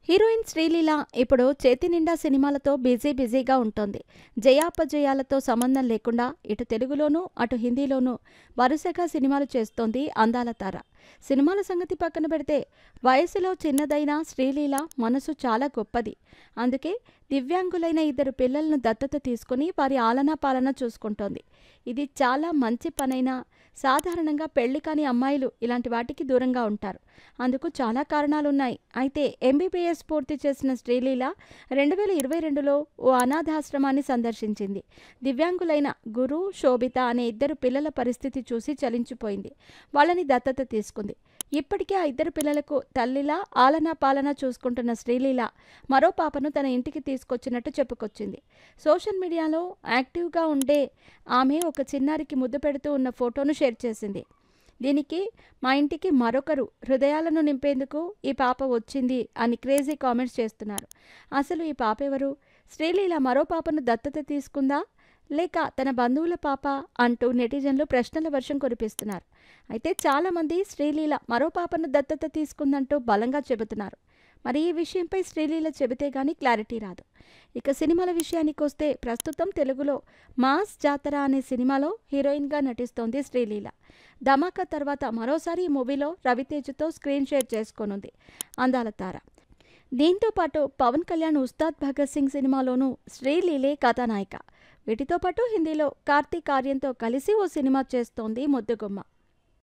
Heroine Sreeleela ఇప్పుడు చేతి నిండా సినిమాలతో బిజీగా ఉంటోంది. జయాపజయాలతో సంబంధం లేకుండా ఇటు తెలుగులోనూ, అటు హిందీలోనూ వరుసగా సినిమాలు చేస్తోంది అందాల తార. సినిమాల సంగతి పక్కన పెడితే వయసులో చిన్నదైన శ్రీలీల మనసు చాలా గొప్పది. అందుకే దివ్యాంగులైన 2 పిల్లలను దత్తత తీసుకుని వారి ఆలనా పాలన చూసుకుంటోంది. ఇది చాలా మంచి పనైనా సాధారణంగా పెళ్లి కాని అమ్మాయిలు ఇలాంటి వాటికి దూరంగా ఉంటారు. అందుకు చాలా కారణాలున్నాయి. అయితే ఎంబీబీఎస్ పూర్తి చేసిన శ్రీలీల 2022లో ఓ అనాథాశ్రమాన్ని సందర్శించింది. దివ్యాంగులైన గురు, శోభిత అనే 2 పిల్లల పరిస్థితి చూసి చలించిపోయింది. వాళ్ళని దత్తత తీసుకుంది. ఇప్పటికే ఆ 2 పిల్లలకు తల్లిలా ఆలనా పాలన చూసుకుంటున్న శ్రీలీల మరో పాపను తన ఇంటికి తీసుకొచ్చినట్టు చెప్పుకొచ్చింది. సోషల్ మీడియాలో యాక్టివ్గా ఉండే ఆమె ఒక చిన్నారికి ముద్దు పెడుతూ ఉన్న ఫోటోను షేర్ చేసింది. దీనికి మా ఇంటికి మరొకరు హృదయాలను నింపేందుకు ఈ పాప వచ్చింది అని క్రేజీ కామెంట్స్ చేస్తున్నారు. అసలు ఈ పాప ఎవరు? శ్రీలీల మరో పాపను దత్తత తీసుకుందా లేక తన బంధువుల పాప అంటూ నెటిజన్లు ప్రశ్నల వర్షం కురిపిస్తున్నారు. అయితే చాలామంది శ్రీలీల మరో పాపను దత్తత తీసుకుందంటూ బలంగా చెబుతున్నారు. మరి ఈ విషయంపై శ్రీలీల చెబితే గానీ క్లారిటీ రాదు. ఇక సినిమాల విషయానికి వస్తే ప్రస్తుతం తెలుగులో మాస్ జాతర అనే సినిమాలో హీరోయిన్గా నటిస్తోంది శ్రీలీల. ధమాకా తర్వాత మరోసారి ఈ మూవీలో రవితేజతో స్క్రీన్ షేర్ చేసుకోనుంది అందాల తార. దీంతో పాటు పవన్ కళ్యాణ్ ఉస్తాద్ భగత్ సింగ్ సినిమాలోనూ శ్రీలీలే కథానాయిక. వీటితో పాటు హిందీలో కార్తీక్ ఆర్యన్తో కలిసి ఓ సినిమా చేస్తోంది ముద్దుగుమ్మ.